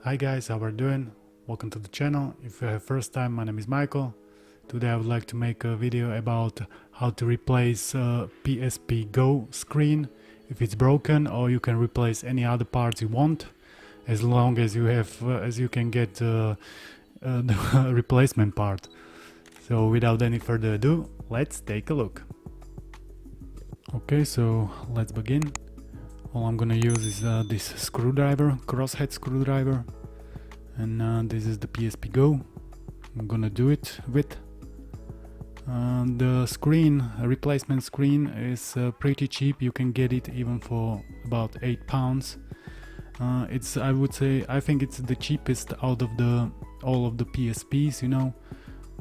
Hi guys, how are you doing? Welcome to the channel. If you have first time, my name is Michael. Today I would like to make a video about how to replace Psp Go screen if it's broken, or you can replace any other parts you want as long as you have as you can get the replacement part. So without any further ado, let's take a look. Okay, so let's begin. All I'm gonna use is this screwdriver, crosshead screwdriver, and this is the Psp Go. I'm gonna do it with. The screen, a replacement screen, is pretty cheap. You can get it even for about £8. I think it's the cheapest out of all of the PSPs, you know.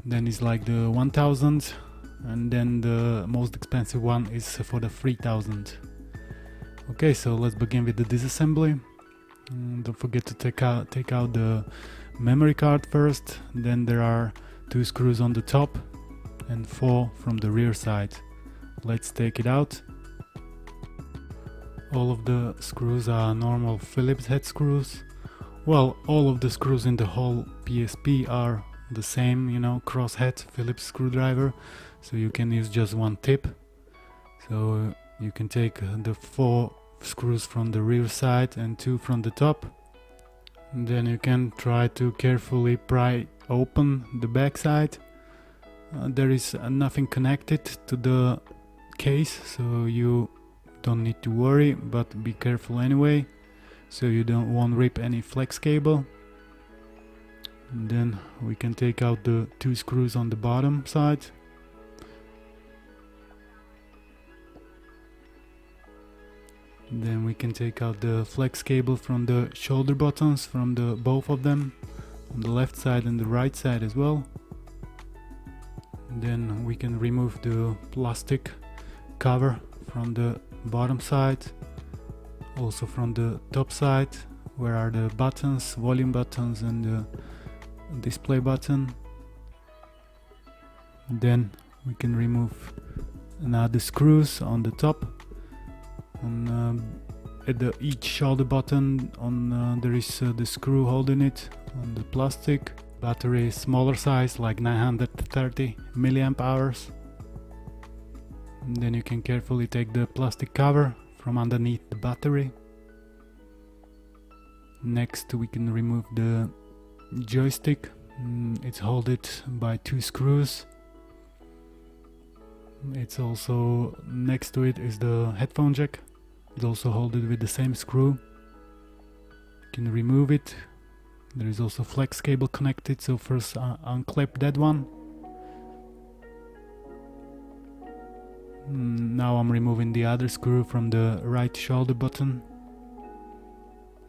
Then it's like the 1000, and then the most expensive one is for the 3000. Okay, so let's begin with the disassembly. Don't forget to take out the memory card first. Then there are 2 screws on the top and 4 from the rear side. Let's take it out. All of the screws are normal Phillips head screws. Well, all of the screws in the whole PSP are the same, you know, crosshead Phillips screwdriver, so you can use just one tip. So you can take the 4 screws from the rear side and 2 from the top. And then you can try to carefully pry open the back side. There is nothing connected to the case, so you don't need to worry, but be careful anyway, so you won't rip any flex cable. And then we can take out the 2 screws on the bottom side. Then we can take out the flex cable from the shoulder buttons, from both of them, on the left side and the right side as well. Then we can remove the plastic cover from the bottom side, also from the top side, where are the buttons, volume buttons and the display button. Then we can remove another screws on the top. At each shoulder button there is the screw holding it on the plastic. Battery is smaller size, like 930 milliamp hours. And then you can carefully take the plastic cover from underneath the battery. Next we can remove the joystick. It's held by 2 screws. It's also next to it is the headphone jack. It's also held with the same screw. You can remove it. There is also flex cable connected, so first unclip that one. Now I'm removing the other screw from the right shoulder button.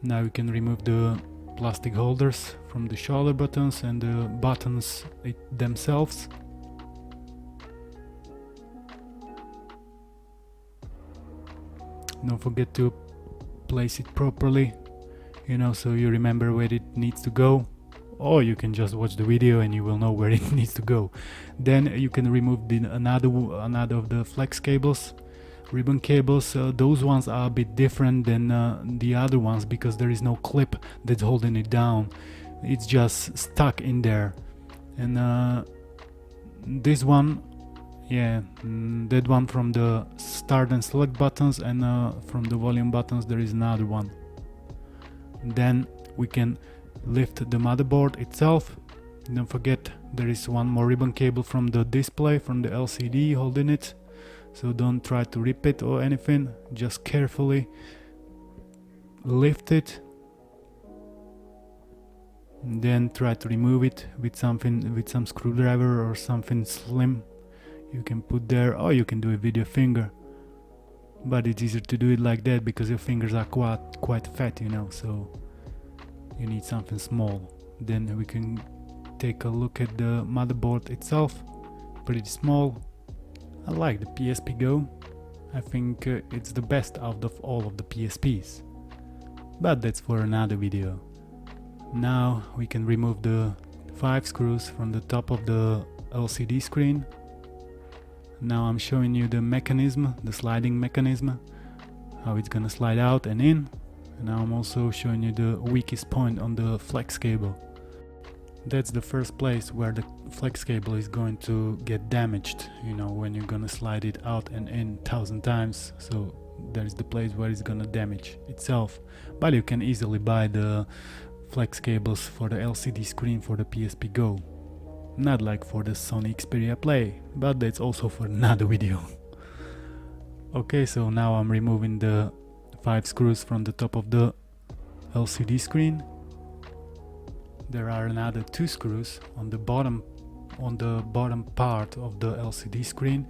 Now you can remove the plastic holders from the shoulder buttons and the buttons themselves. Don't forget to place it properly, you know, so you remember where it needs to go, or you can just watch the video and you will know where it needs to go. Then you can remove another of the flex cables, ribbon cables. Those ones are a bit different than the other ones, because there is no clip that's holding it down. It's just stuck in there. And this one, yeah, that one from the start and select buttons, and from the volume buttons there is another one. Then we can lift the motherboard itself. Don't forget there is one more ribbon cable from the display, from the LCD holding it, so don't try to rip it or anything, just carefully lift it, and then try to remove it with some screwdriver or something slim you can put there, or you can do it with your finger, but it's easier to do it like that because your fingers are quite fat, you know, so you need something small. Then we can take a look at the motherboard itself. Pretty small. I like the Psp Go. I think it's the best out of all of the PSPs, but that's for another video. Now we can remove the 5 screws from the top of the LCD screen. Now I'm showing you the mechanism, the sliding mechanism, how it's gonna slide out and in, And now I'm also showing you the weakest point on the flex cable. That's the first place where the flex cable is going to get damaged, you know, when you're gonna slide it out and in 1,000 times. So there is the place where it's gonna damage itself. But you can easily buy the flex cables for the LCD screen for the PSP Go. Not like for the Sony Xperia Play, but that's also for another video. Okay, so now I'm removing the 5 screws from the top of the LCD screen. There are another 2 screws on the bottom part of the LCD screen.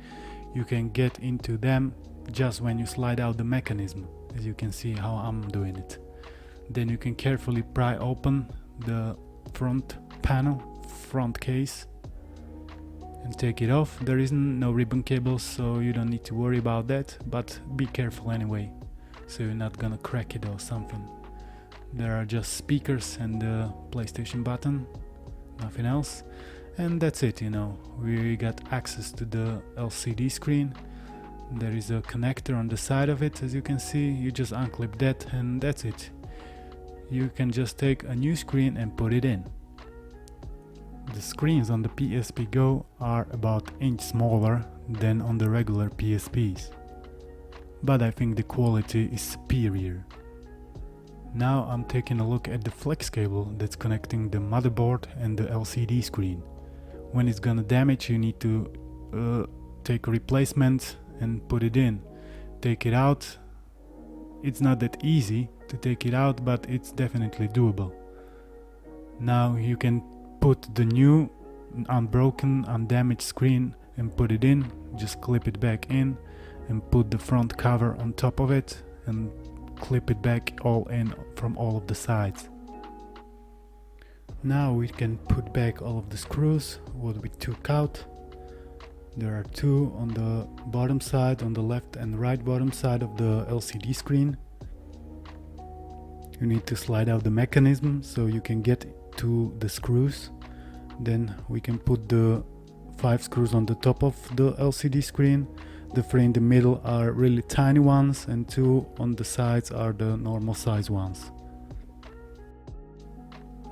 You can get into them just when you slide out the mechanism, as you can see how I'm doing it. Then you can carefully pry open the front panel, front case, and take it off. There isn't no ribbon cables, so you don't need to worry about that, but be careful anyway, so you're not gonna crack it or something. There are just speakers and the PlayStation button, nothing else, and that's it, you know. We got access to the LCD screen. There is a connector on the side of it, as you can see. You just unclip that and that's it. You can just take a new screen and put it in. The screens on the PSP Go are about an inch smaller than on the regular PSPs, but I think the quality is superior. Now I'm taking a look at the flex cable that's connecting the motherboard and the LCD screen. When it's gonna damage, you need to take a replacement and put it in. Take it out. It's not that easy to take it out, but it's definitely doable. Now you can put the new unbroken, undamaged screen and put it in. Just clip it back in and put the front cover on top of it and clip it back all in from all of the sides. Now we can put back all of the screws what we took out. There are 2 on the bottom side, on the left and right bottom side of the LCD screen. You need to slide out the mechanism so you can get to the screws. Then we can put the 5 screws on the top of the LCD screen. The 3 in the middle are really tiny ones and 2 on the sides are the normal size ones.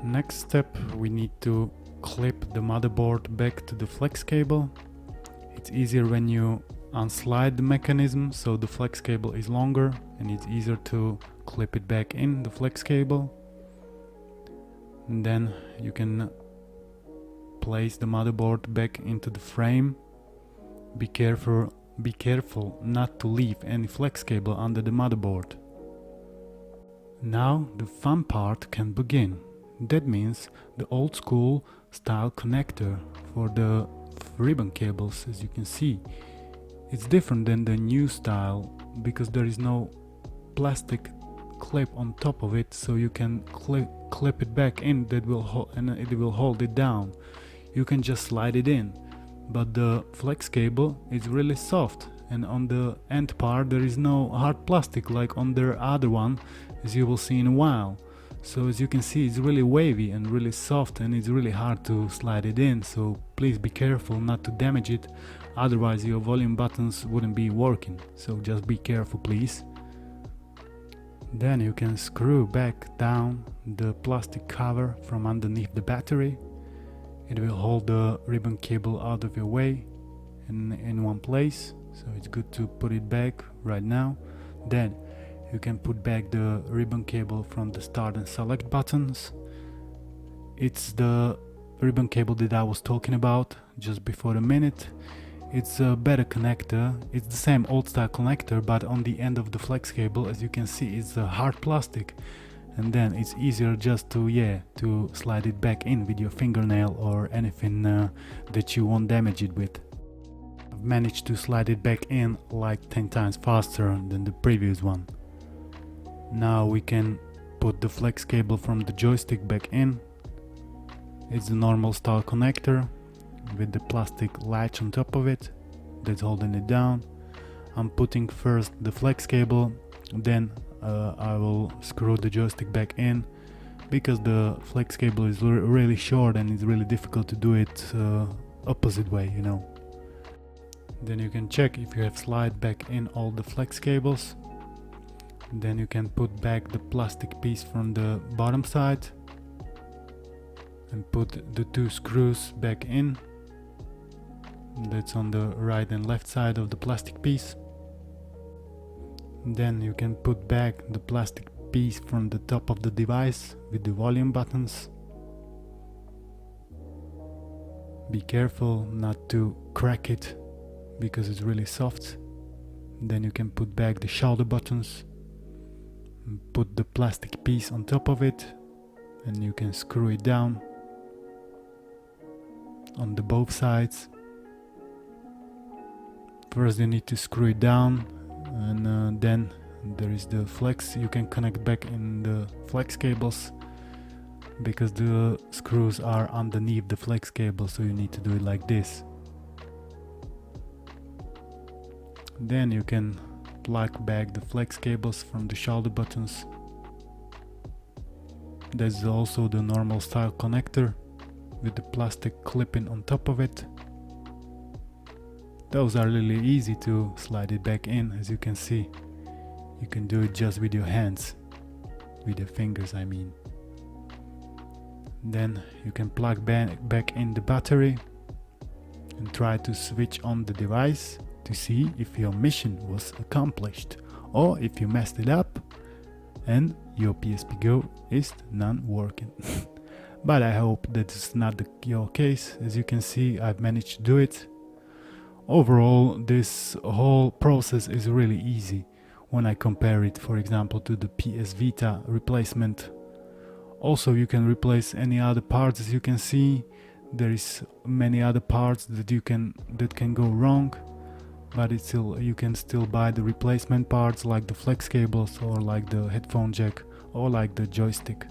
Next step, we need to clip the motherboard back to the flex cable. It's easier when you unslide the mechanism, so the flex cable is longer and it's easier to clip it back in the flex cable. And then you can place the motherboard back into the frame. Be careful not to leave any flex cable under the motherboard. Now the fun part can begin. That means the old school style connector for the ribbon cables, as you can see. It's different than the new style because there is no plastic clip on top of it, so you can clip it back in. That will and it will hold it down. You can just slide it in, but the flex cable is really soft, and on the end part there is no hard plastic like on the other one, as you will see in a while. So as you can see, it's really wavy and really soft, and it's really hard to slide it in, so please be careful not to damage it, otherwise your volume buttons wouldn't be working, so just be careful please. Then you can screw back down the plastic cover from underneath the battery. It will hold the ribbon cable out of your way in one place, so it's good to put it back right now. Then you can put back the ribbon cable from the start and select buttons. It's the ribbon cable that I was talking about just before a minute. It's a better connector. It's the same old style connector, but on the end of the flex cable, as you can see, it's a hard plastic, and then it's easier just to slide it back in with your fingernail or anything that you won't damage it with. I've managed to slide it back in like 10 times faster than the previous one. Now we can put the flex cable from the joystick back in. It's the normal style connector with the plastic latch on top of it that's holding it down. I'm putting first the flex cable, then I will screw the joystick back in, because the flex cable is really short and it's really difficult to do it opposite way, you know. Then you can check if you have slid back in all the flex cables. Then you can put back the plastic piece from the bottom side and put the two screws back in. That's on the right and left side of the plastic piece. Then you can put back the plastic piece from the top of the device with the volume buttons. Be careful not to crack it because it's really soft. Then you can put back the shoulder buttons and put the plastic piece on top of it, and you can screw it down on the both sides. First you need to screw it down, and then there is the flex. You can connect back in the flex cables because the screws are underneath the flex cable, so you need to do it like this. Then you can plug back the flex cables from the shoulder buttons. There's also the normal style connector with the plastic clipping on top of it. Those are really easy to slide it back in. As you can see, you can do it just with your hands, with your fingers I mean. Then you can plug back in the battery and try to switch on the device to see if your mission was accomplished or if you messed it up and your Psp Go is non-working. But I hope that's not your case. As you can see, I've managed to do it. Overall, this whole process is really easy when I compare it, for example, to the PS Vita replacement. Also, you can replace any other parts. As you can see, there is many other parts that can go wrong, but it's still, you can still buy the replacement parts like the flex cables or like the headphone jack or like the joystick.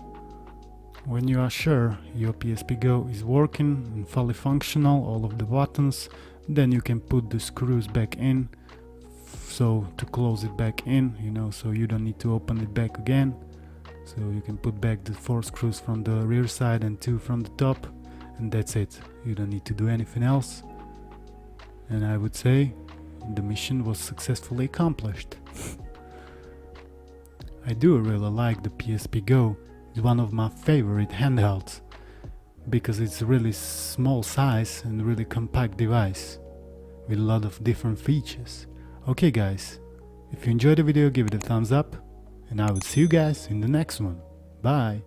When you are sure your Psp Go is working and fully functional, all of the buttons, then you can put the screws back in, so to close it back in, you know, so you don't need to open it back again. So you can put back the 4 screws from the rear side and 2 from the top, and that's it. You don't need to do anything else. And I would say the mission was successfully accomplished. I do really like the Psp Go. It's one of my favorite handhelds because it's really small size and really compact device with a lot of different features. Okay guys, if you enjoyed the video, give it a thumbs up, and I will see you guys in the next one. Bye!